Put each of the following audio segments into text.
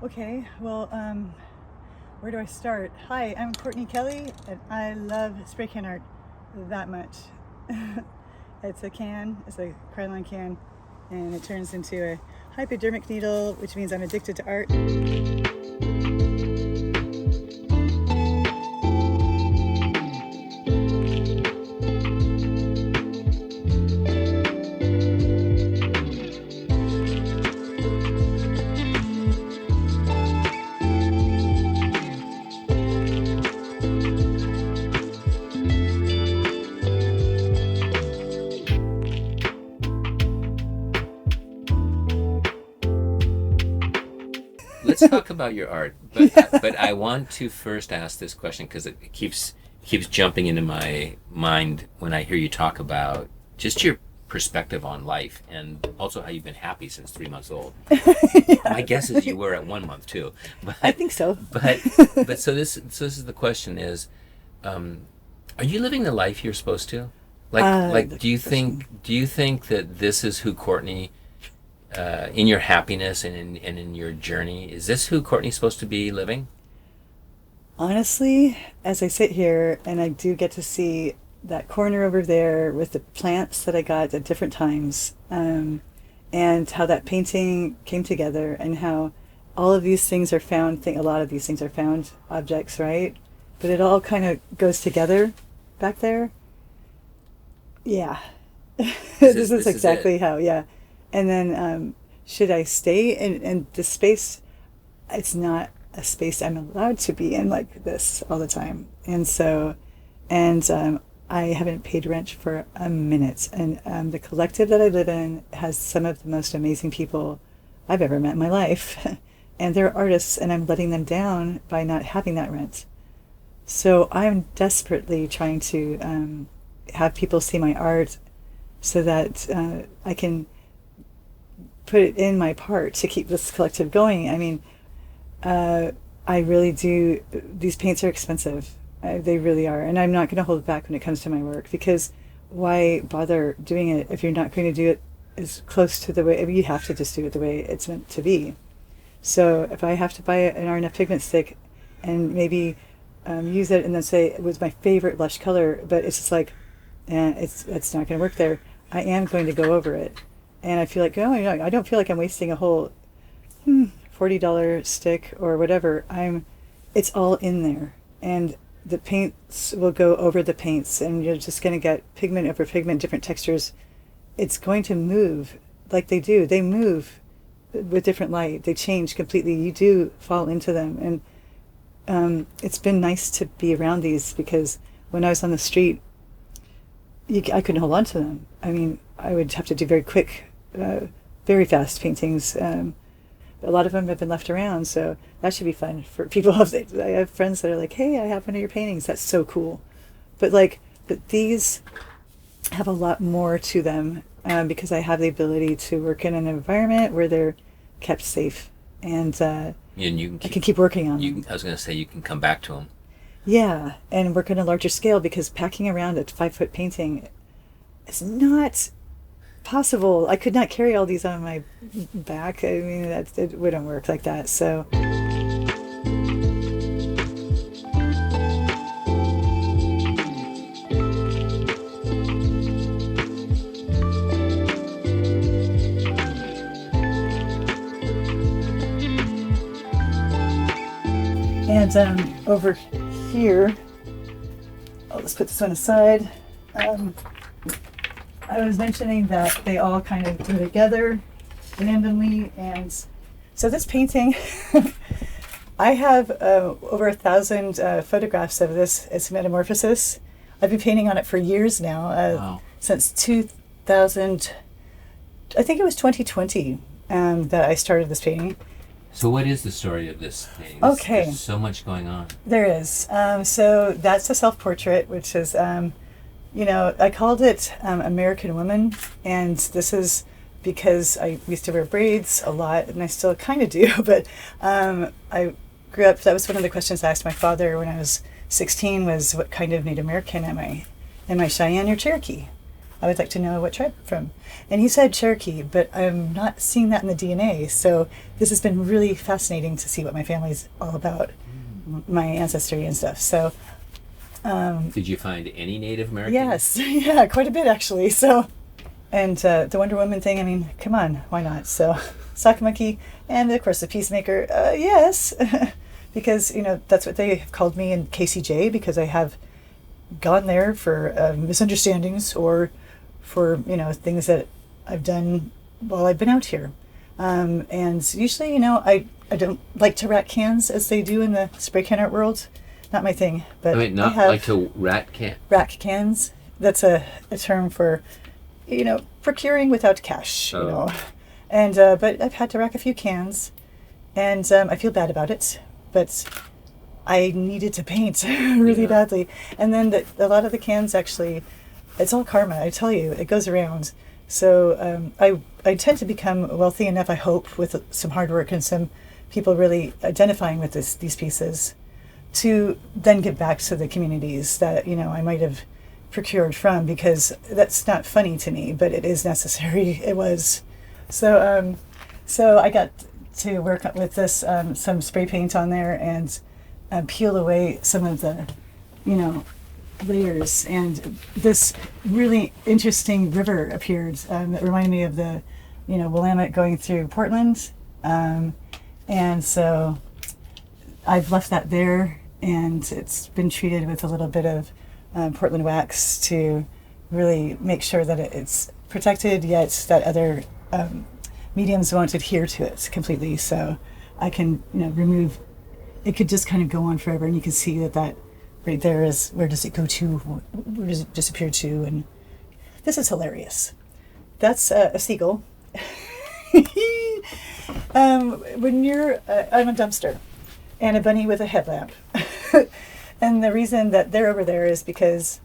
Okay, well, where do I start? Hi, I'm Courtney Kelly, and I love spray can art that much. It's a Krylon can, and it turns into a hypodermic needle, which means I'm addicted to art. Let's talk about your art, but I want to first ask this question because it keeps jumping into my mind when I hear you talk about just your perspective on life and also how you've been happy since 3 months old. Yeah. My guess is you were at 1 month too. But, I think so. But so this is the question is, are you living the life you're supposed to? Do you think that this is who Courtney? In your happiness and in your journey, is this who Courtney's supposed to be living? Honestly, as I sit here and I do get to see that corner over there with the plants that I got at different times, and how that painting came together, and how all of these things are found, a lot of these things are found objects, right? But it all kind of goes together back there. Yeah. This is exactly how, yeah. And then, should I stay in this space? It's not a space I'm allowed to be in like this all the time. And so, I haven't paid rent for a minute. And the collective that I live in has some of the most amazing people I've ever met in my life. And they're artists, and I'm letting them down by not having that rent. So I'm desperately trying to have people see my art so that I can put it in my part to keep this collective going. I mean, I really do. These paints are expensive. They really are. And I'm not going to hold back when it comes to my work, because why bother doing it if you're not going to do it as close to the way, I mean, you have to just do it the way it's meant to be. So if I have to buy an RNF pigment stick and maybe use it and then say it was my favorite blush color, but it's just like, it's not going to work there, I am going to go over it. And I feel like, I don't feel like I'm wasting a whole $40 stick or whatever. It's all in there. And the paints will go over the paints, and you're just going to get pigment over pigment, different textures. It's going to move like they do. They move with different light. They change completely. You do fall into them. And it's been nice to be around these, because when I was on the street, I couldn't hold on to them. I mean, I would have to do very quick, very fast paintings. A lot of them have been left around, so that should be fun for people. I have friends that are like, "Hey, I have one of your paintings. That's so cool." But these have a lot more to them, because I have the ability to work in an environment where they're kept safe, and I can keep working on them. I was going to say you can come back to them. Yeah, and work on a larger scale, because packing around a 5-foot painting is not possible. I could not carry all these on my back. I mean, it wouldn't work like that. So. And over here, let's put this one aside. I was mentioning that they all kind of go together randomly, and so this painting, I have over 1,000 photographs of this. It's Metamorphosis. I've been painting on it for years now, Wow. Since 2000. I think it was 2020 that I started this painting. So what is the story of this painting? Okay. There's so much going on. There is. So that's a self-portrait, which is, I called it American Woman, and this is because I used to wear braids a lot, and I still kind of do, but I grew up, that was one of the questions I asked my father when I was 16, was what kind of Native American am I? Am I Cheyenne or Cherokee? I would like to know what tribe I'm from. And he said Cherokee, but I'm not seeing that in the DNA. So this has been really fascinating to see what my family's all about, my ancestry and stuff. So did you find any Native American? Yes, yeah, quite a bit actually. So, and the Wonder Woman thing, I mean, come on, why not? So, Sock Monkey, and of course the Peacemaker, yes, because, that's what they have called me in KCJ, because I have gone there for misunderstandings or for, things that I've done while I've been out here. And usually, I don't like to rat cans as they do in the spray can art world. Not my thing, but not like to rat cans. That's a term for, procuring without cash, And but I've had to rack a few cans, and I feel bad about it, but I needed to paint really badly. And then a lot of the cans actually, it's all karma. I tell you, it goes around. So I tend to become wealthy enough, I hope, with some hard work and some people really identifying with these pieces, to then give back to the communities that, I might have procured from, because that's not funny to me, but it is necessary. It was. So I got to work with this, some spray paint on there, and peel away some of the, layers. And this really interesting river appeared that reminded me of the, Willamette going through Portland. And so I've left that there, and it's been treated with a little bit of Portland wax to really make sure that it's protected, yet that other mediums won't adhere to it completely. So I can, remove, it could just kind of go on forever, and you can see that right there is, where does it go to? Where does it disappear to? And this is hilarious. That's a seagull. When you're, I'm a dumpster, and a bunny with a headlamp. And the reason that they're over there is because,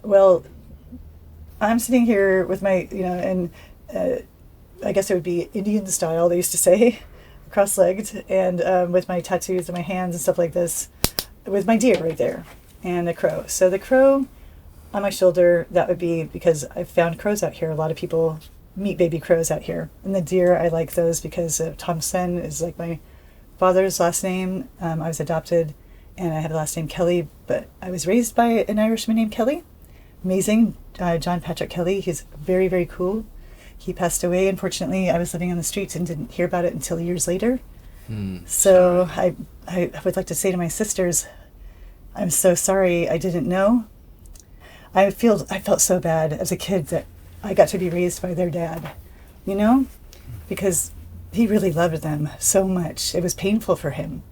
well, I'm sitting here with my, and I guess it would be Indian style, they used to say, cross-legged, and with my tattoos and my hands and stuff like this, with my deer right there, and the crow. So the crow on my shoulder, that would be because I've found crows out here. A lot of people meet baby crows out here. And the deer, I like those because Thomsen is like my father's last name. I was adopted, and I have the last name Kelly, but I was raised by an Irishman named Kelly. Amazing, John Patrick Kelly. He's very, very cool. He passed away, unfortunately. I was living on the streets and didn't hear about it until years later. So I would like to say to my sisters, I'm so sorry I didn't know. I felt so bad as a kid that I got to be raised by their dad, because he really loved them so much. It was painful for him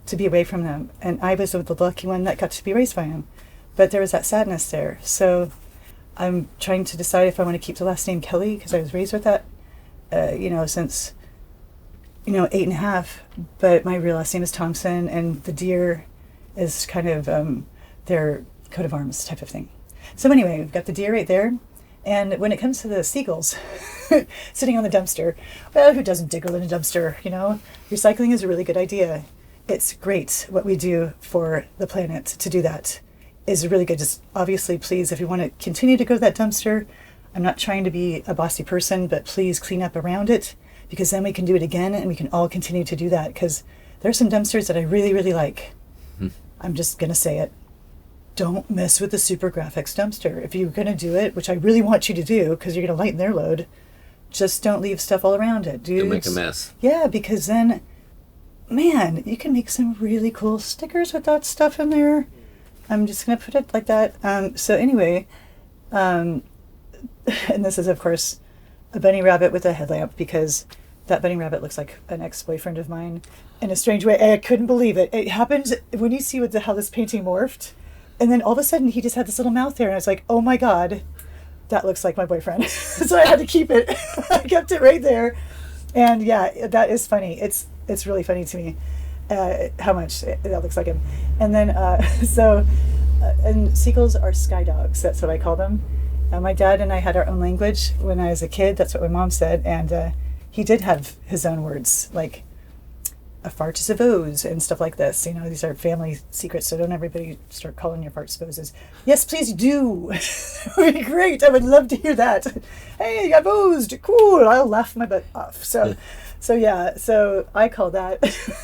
to be away from them. And I was the lucky one that got to be raised by him. But there was that sadness there. So I'm trying to decide if I want to keep the last name Kelly, because I was raised with that, since, 8.5. But my real last name is Thomsen, and the deer is kind of their coat of arms type of thing. So anyway, we've got the deer right there. And when it comes to the seagulls sitting on the dumpster, well, who doesn't diggle in a dumpster, Recycling is a really good idea. It's great what we do for the planet to do that. Is really good. Just obviously, please, if you want to continue to go to that dumpster, I'm not trying to be a bossy person, but please clean up around it, because then we can do it again, and we can all continue to do that, because there's some dumpsters that I really, really like. I'm just going to say it. Don't mess with the Super Graphics dumpster. If you're going to do it, which I really want you to do, because you're going to lighten their load, just don't leave stuff all around it, dude. Don't make a mess. Yeah, because then, man, you can make some really cool stickers with that stuff in there. I'm just going to put it like that. So anyway, and this is, of course, a bunny rabbit with a headlamp, because that bunny rabbit looks like an ex-boyfriend of mine in a strange way. I couldn't believe it. It happened when you see how this painting morphed. And then all of a sudden, he just had this little mouth there. And I was like, oh, my God, that looks like my boyfriend. So I had to keep it. I kept it right there. And, yeah, that is funny. It's really funny to me. How much that looks like him. And then, and seagulls are sky dogs. That's what I call them. My dad and I had our own language when I was a kid. That's what my mom said. And he did have his own words. Like, a fart is a vose and stuff like this. You know, these are family secrets, so don't everybody start calling your farts voses. Yes, please do. It would be great. I would love to hear that. Hey, I vosed. Cool. I'll laugh my butt off. So I call that.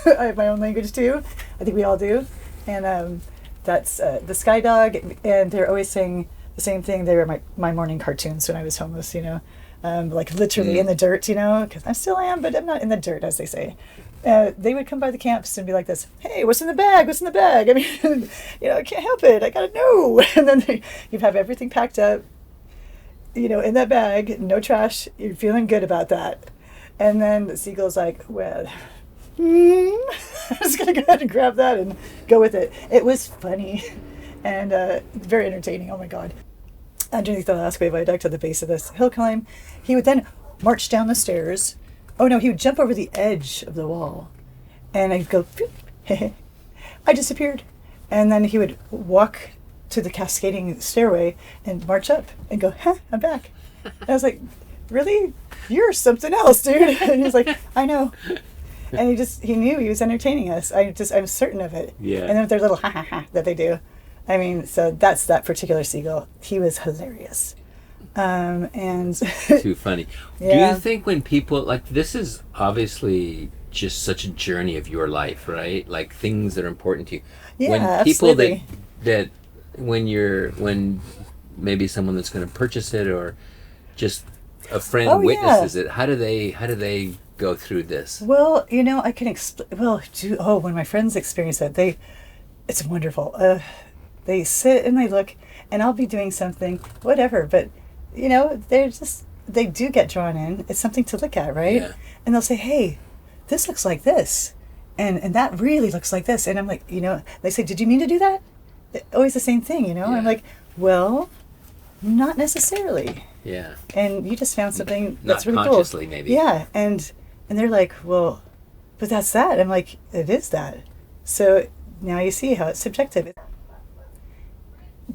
I have my own language too. I think we all do. And that's the Sky Dog, and they're always saying the same thing. They were my morning cartoons when I was homeless, you know. Like literally in the dirt, you know, because I still am, but I'm not in the dirt, as they say. They would come by the camps and be like this, hey, what's in the bag? What's in the bag? I mean, you know, I can't help it. I got to know. And then you'd have everything packed up, you know, in that bag, no trash. You're feeling good about that. And then the seagull's like, well, I'm just going to go ahead and grab that and go with it. It was funny and very entertaining. Oh, my God. Underneath the Alaska Viaduct at the base of this hill climb, he would then march down the stairs. Oh no, he would jump over the edge of the wall, and I'd go, I disappeared. And then he would walk to the cascading stairway and march up and go, I'm back. And I was like, really? You're something else, dude. And he was like, I know. And he knew he was entertaining us. I'm certain of it. Yeah. And then with their little ha ha ha that they do. I mean, so that's that particular seagull. He was hilarious. And too funny. Yeah. Do you think when people, like, this is obviously just such a journey of your life, right? Like things that are important to you. Yeah, when people absolutely. that when maybe someone that's going to purchase it or just a friend witnesses it, how do they go through this? Well, you know, I can explain. Well, when my friends experience it, it's wonderful. They sit and they look, and I'll be doing something, whatever, but, you know, they do get drawn in. It's something to look at, right? Yeah. And they'll say, hey, this looks like this, and that really looks like this. And I'm like, you know, they say, did you mean to do that? Always the same thing, you know? Yeah. I'm like, well, not necessarily. Yeah. And you just found something that's Not really cool. consciously, maybe. Yeah, and they're like, well, but that's that. I'm like, it is that. So now you see how it's subjective.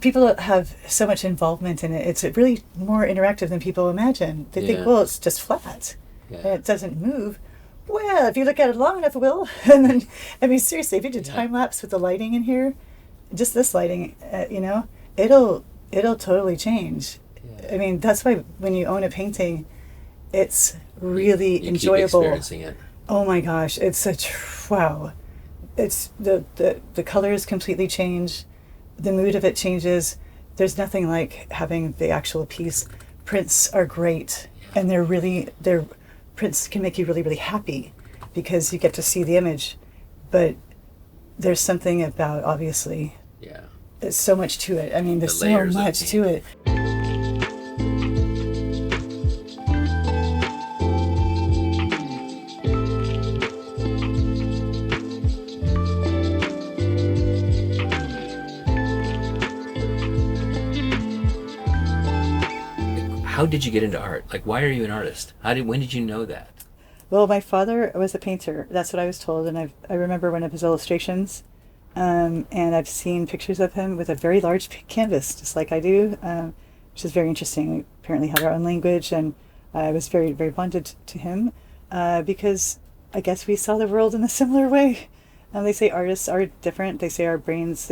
People have so much involvement in it. It's really more interactive than people imagine. They think, well, it's just flat. Yeah. And it doesn't move. Well, if you look at it long enough, it will. And then, I mean, seriously, if you did time lapse with the lighting in here, just this lighting, you know, it'll totally change. Yeah. I mean, that's why when you own a painting, it's really you enjoyable. Keep experiencing it. Oh my gosh, it's such wow. It's the colors completely change. The mood of it changes. There's nothing like having the actual piece. Prints are great, and their prints can make you really, really happy because you get to see the image. But there's something about, obviously, there's so much to it. I mean, there's so much to it. How did you get into art? Like, why are you an artist? When did you know that? Well, my father was a painter. That's what I was told. And I remember one of his illustrations. And I've seen pictures of him with a very large canvas, just like I do, which is very interesting. We apparently had our own language. And I was very, very bonded to him because I guess we saw the world in a similar way. They say artists are different. They say our brains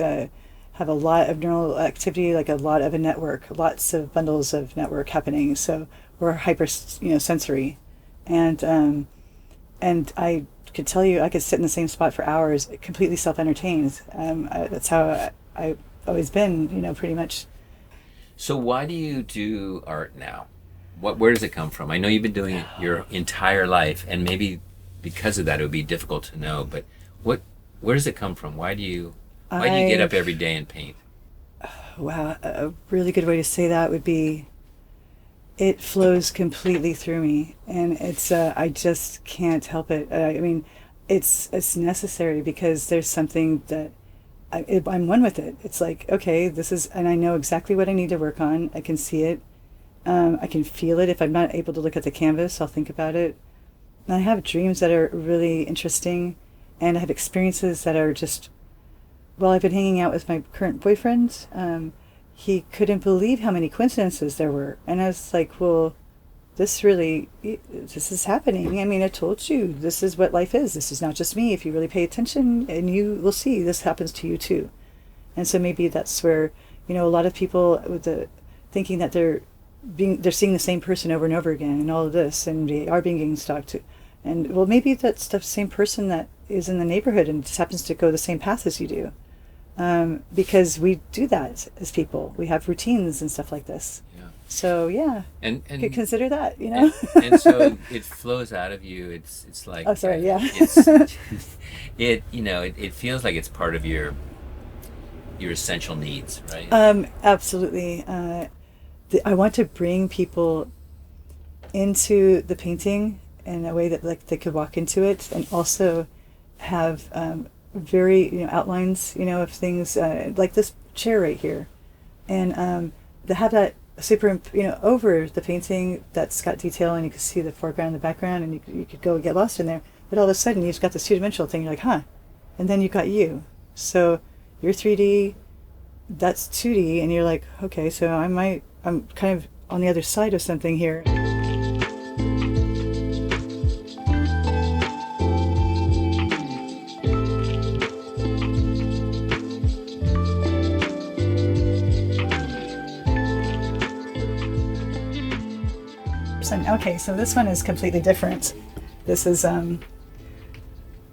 have a lot of neural activity, like a lot of a network, lots of bundles of network happening. So we're hyper, sensory, and I could tell you I could sit in the same spot for hours, completely self-entertained. That's how I've always been, pretty much. So why do you do art now? Where does it come from? I know you've been doing it your entire life, and maybe because of that it would be difficult to know. But where does it come from? Why do you get up every day and paint? Wow, a really good way to say that would be, it flows completely through me, and it's I just can't help it. I mean, it's necessary because there's something that I'm one with it. It's like, okay, this is, and I know exactly what I need to work on. I can see it. I can feel it. If I'm not able to look at the canvas, I'll think about it. And I have dreams that are really interesting, and I have experiences that are just, well, I've been hanging out with my current boyfriend. He couldn't believe how many coincidences there were. And I was like, well, this is happening. I mean, I told you, this is what life is. This is not just me. If you really pay attention, and you will see this happens to you too. And so maybe that's where, a lot of people with the thinking that they're seeing the same person over and over again and all of this, and they are being gang stalked. And well, maybe that's the same person that is in the neighborhood and just happens to go the same path as you do. Because we do that as people. We have routines and stuff like this. Yeah. So yeah, and you could consider that, And so it flows out of you. It's like, oh, sorry, yeah. It feels like it's part of your essential needs, right? Absolutely. I want to bring people into the painting in a way that like they could walk into it, and also have very outlines of things like this chair right here, and to have that super over the painting that's got detail, and you can see the foreground and the background, and you could go and get lost in there, but all of a sudden you've got this two-dimensional thing. You're like, huh, and then you've got you, so you're 3D, that's 2D, and you're like, okay, so I'm kind of on the other side of something here. Okay, so this one is completely different. This is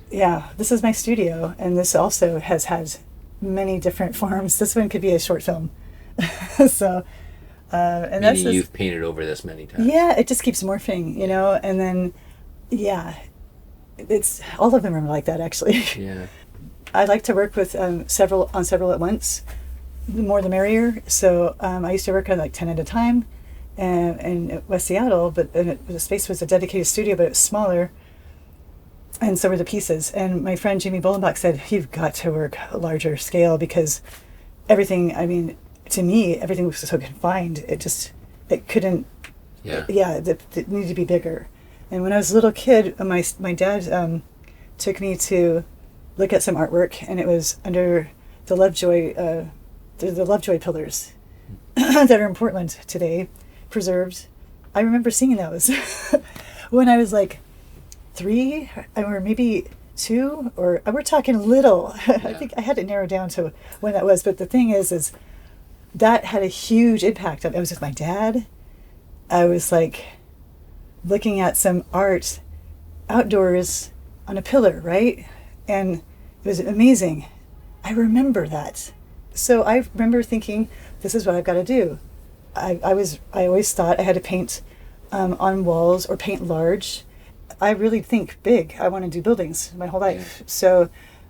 this is my studio, and this also has had many different forms. This one could be a short film. So and that's you've painted over this many times. Yeah, it just keeps morphing, and then it's all of them are like that, actually. Yeah. I like to work with several at once. The more the merrier. So I used to work on like 10 at a time. In West Seattle, but the space was a dedicated studio, but it was smaller, and so were the pieces. And my friend Jamie Bolenbach said, you've got to work a larger scale, because everything, to me, everything was so confined. It couldn't, it needed to be bigger. And when I was a little kid, my dad took me to look at some artwork, and it was under the Lovejoy pillars that are in Portland today, preserved. I remember seeing those when I was like 3 or maybe 2, or we're talking little. Yeah. I think I had it narrowed down to when that was, but the thing is that had a huge impact. I was with my dad. I was like looking at some art outdoors on a pillar, right? And it was amazing. I remember that. So I remember thinking, this is what I've got to do. I always thought I had to paint on walls or paint large. I really think big. I want to do buildings my whole life. Yeah. So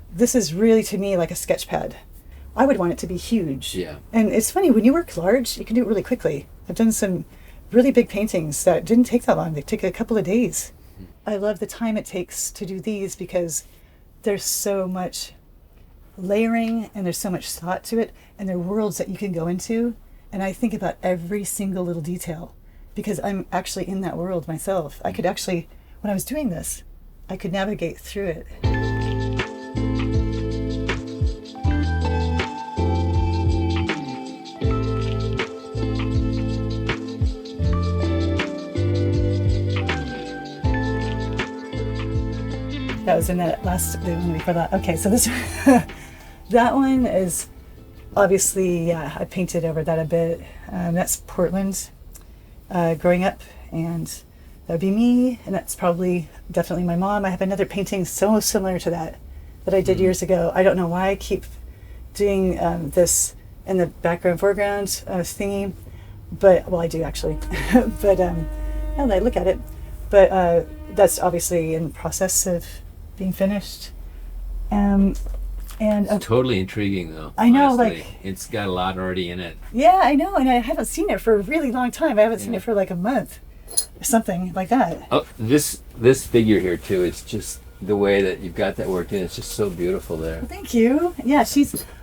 this is really, to me, like a sketch pad. I would want it to be huge. Yeah. And it's funny, when you work large, you can do it really quickly. I've done some really big paintings that didn't take that long. They take a couple of days. I love the time it takes to do these, because there's so much layering and there's so much thought to it, and there are worlds that you can go into. And I think about every single little detail, because I'm actually in that world myself. I could actually, when I was doing this, I could navigate through it. That was in that last, the one before that. Okay, so this, that one is obviously, I painted over that a bit. That's Portland growing up, and that would be me, and that's probably definitely my mom. I have another painting so similar to that I did years ago. I don't know why I keep doing this in the background, foreground thingy, but, well, I do actually. But now that I look at it, but that's obviously in the process of being finished. And it's totally intriguing, though. I know, honestly. like, it's got a lot already in it. Yeah, I know, and I haven't seen it for a really long time. I haven't seen it for like a month or something like that. Oh, this figure here too. It's just the way that you've got that worked in. It's just so beautiful there. Well, thank you. Yeah,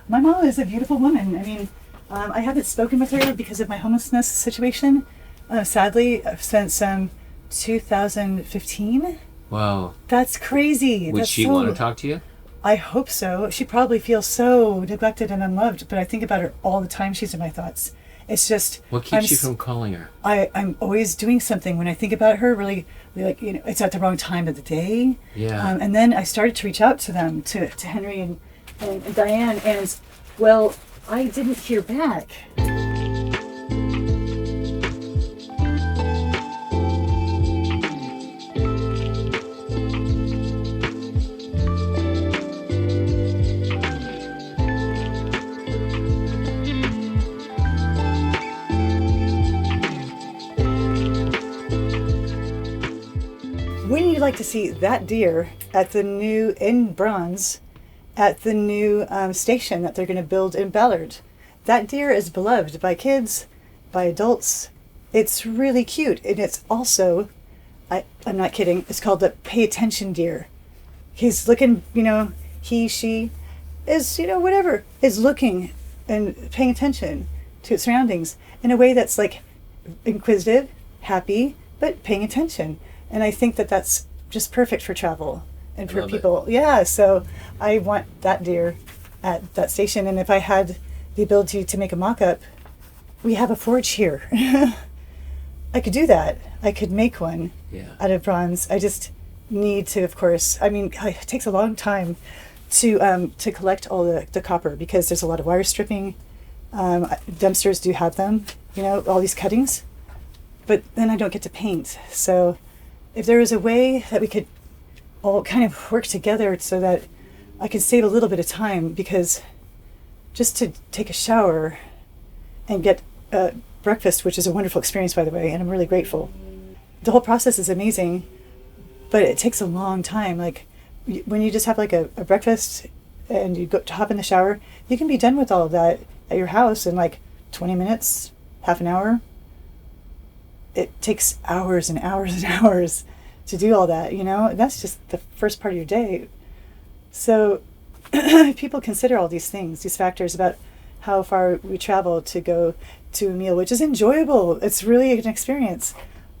my mom is a beautiful woman. I mean, I haven't spoken with her because of my homelessness situation, sadly, since 2015. Wow. That's crazy. Would she want to talk to you? I hope so. She probably feels so neglected and unloved, but I think about her all the time. She's in my thoughts. It's just... What keeps you from calling her? I'm always doing something. When I think about her, really, like, you know, it's at the wrong time of the day. Yeah. And then I started to reach out to them, to Henry and Diane, and, well, I didn't hear back. Wouldn't you like to see that deer at the new, in bronze, at the new station that they're going to build in Ballard? That deer is beloved by kids, by adults. It's really cute. And it's also, I'm not kidding, it's called the pay attention deer. He's looking, you know, he, she is, you know, whatever, is looking and paying attention to its surroundings in a way that's like inquisitive, happy, but paying attention. And I think that that's just perfect for travel and for people. Yeah, so I want that deer at that station. And if I had the ability to make a mock-up, we have a forge here. I could do that. I could make one out of bronze. I just need to, of course, I mean, it takes a long time to collect all the copper because there's a lot of wire stripping. Dumpsters do have them, you know, all these cuttings. But then I don't get to paint. So if there was a way that we could all kind of work together so that I could save a little bit of time, because just to take a shower and get breakfast, which is a wonderful experience, by the way, and I'm really grateful. The whole process is amazing, but it takes a long time. Like when you just have like a breakfast and you go to hop in the shower, you can be done with all of that at your house in like 20 minutes, half an hour. It takes hours and hours and hours to do all that, you know? And that's just the first part of your day. So people consider all these things, these factors about how far we travel to go to a meal, which is enjoyable. It's really an experience.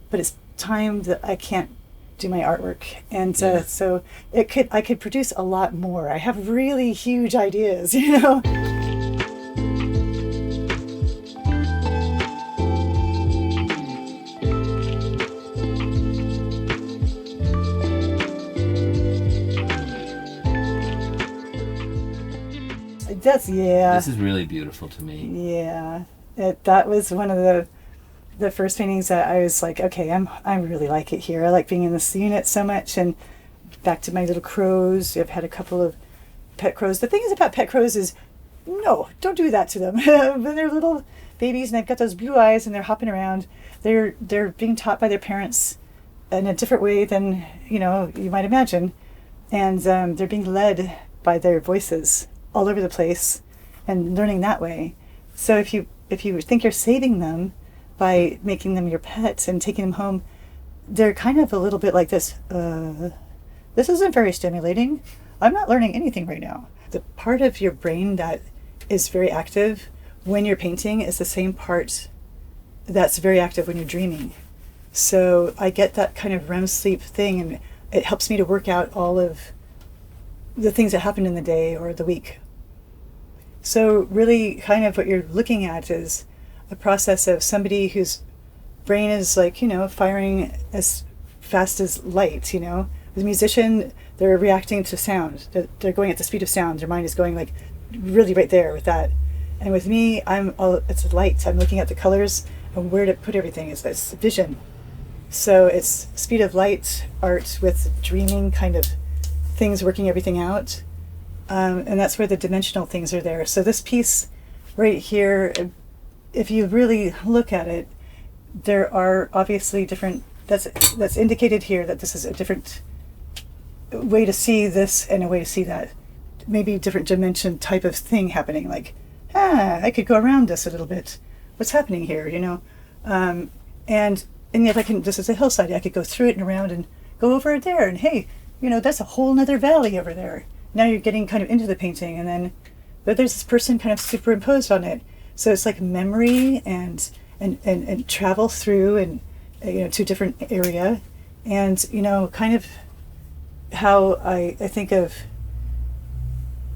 But it's time that I can't do my artwork. And so I could produce a lot more. I have really huge ideas, you know? This is really beautiful to me. Yeah, that was one of the first paintings that I was like, okay, I really like it here. I like being in this unit so much. And back to my little crows. I've had a couple of pet crows. The thing is about pet crows is, no, don't do that to them. When they're little babies and they've got those blue eyes and they're hopping around, they're being taught by their parents in a different way than you might imagine, and they're being led by their voices all over the place and learning that way. So if you think you're saving them by making them your pets and taking them home, they're kind of a little bit like this. This isn't very stimulating. I'm not learning anything right now. The part of your brain that is very active when you're painting is the same part that's very active when you're dreaming. So I get that kind of REM sleep thing, and it helps me to work out all of the things that happened in the day or the week. So really kind of what you're looking at is a process of somebody whose brain is like, firing as fast as light, The musician, they're reacting to sound. They're going at the speed of sound. Their mind is going like really right there with that. And with me, it's light. I'm looking at the colors and where to put everything. It's vision. So it's speed of light art with dreaming kind of things, working everything out. And that's where the dimensional things are there. So this piece right here, if you really look at it, there are obviously different, that's indicated here that this is a different way to see this and a way to see that. Maybe different dimension type of thing happening, like, I could go around this a little bit. What's happening here, And yet this is a hillside. I could go through it and around and go over there, and hey, that's a whole nother valley over there. Now you're getting kind of into the painting, but there's this person kind of superimposed on it. So it's like memory and travel through and to a different area, and kind of how I think of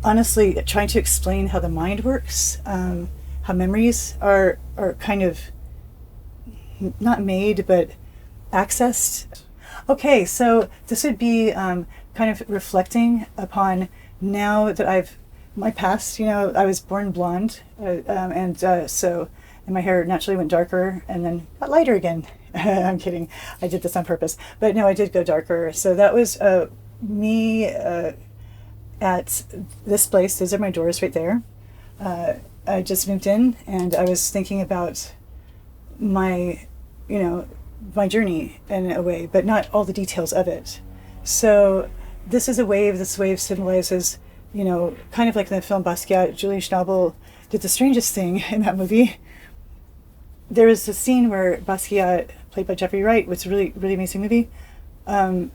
honestly trying to explain how the mind works, how how memories are kind of not made, but accessed. Okay, so this would be kind of reflecting upon now that my past, I was born blonde, and my hair naturally went darker and then got lighter again. I'm kidding. I did this on purpose. But no, I did go darker. So that was me at this place. Those are my doors right there. I just moved in, and I was thinking about my journey in a way, but not all the details of it. So this is a wave. This wave symbolizes, kind of like in the film Basquiat. Julian Schnabel did the strangest thing in that movie. There is a scene where Basquiat, played by Jeffrey Wright, which is a really, really amazing movie. There's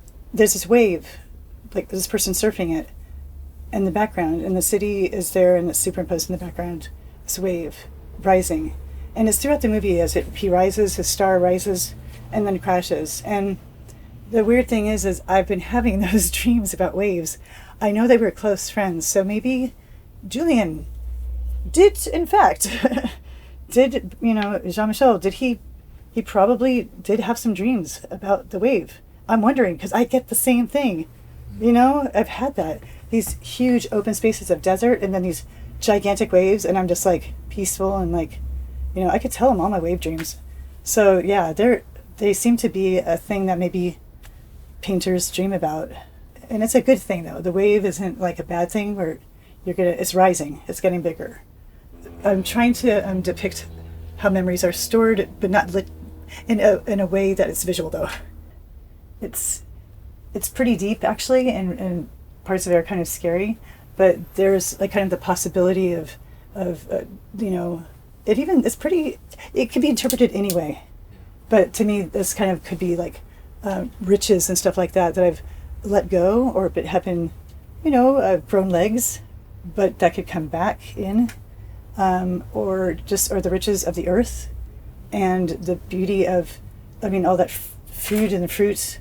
this wave, like this person surfing it in the background, and the city is there and it's superimposed in the background, this wave rising. And it's throughout the movie as he rises, his star rises and then crashes. And the weird thing is I've been having those dreams about waves. I know they were close friends, so maybe Julian did, in fact, Jean-Michel, he probably did have some dreams about the wave. I'm wondering, because I get the same thing. I've had that. These huge open spaces of desert and then these gigantic waves, and I'm just like peaceful and like, I could tell them all my wave dreams. So yeah, they seem to be a thing that maybe painters dream about. And it's a good thing though. The wave isn't like a bad thing where it's rising, it's getting bigger. I'm trying to depict how memories are stored, but not lit in a way that it's visual though. It's pretty deep actually, and parts of it are kind of scary, but there's like kind of the possibility of it could be interpreted anyway. But to me, this kind of could be like riches and stuff like that I've let go, or it have been, I've grown legs, but that could come back in, or the riches of the earth and the beauty of, all that food and the fruits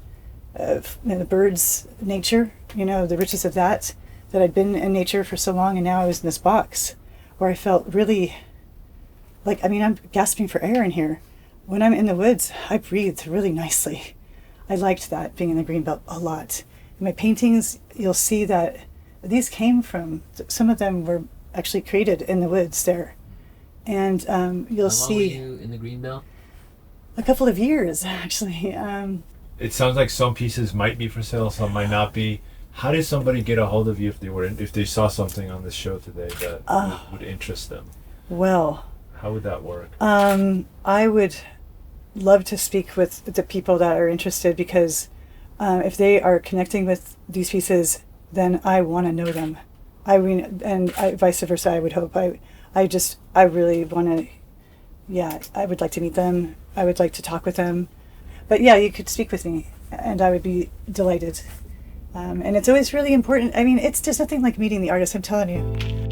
of the birds, nature, the riches of that I'd been in nature for so long, and now I was in this box where I felt really like, I'm gasping for air in here. When I'm in the woods, I breathed really nicely. I liked that, being in the greenbelt a lot. In my paintings, you'll see that these came from, some of them were actually created in the woods there. And you'll see... How long were you in the greenbelt? A couple of years, actually. It sounds like some pieces might be for sale, some might not be. How did somebody get a hold of you if they saw something on this show today that would interest them? Well... How would that work? I would love to speak with the people that are interested, because if they are connecting with these pieces, then I want to know them. Vice versa, I would hope. I really want to, I would like to meet them. I would like to talk with them. But yeah, you could speak with me and I would be delighted. And it's always really important. There's nothing like meeting the artist, I'm telling you.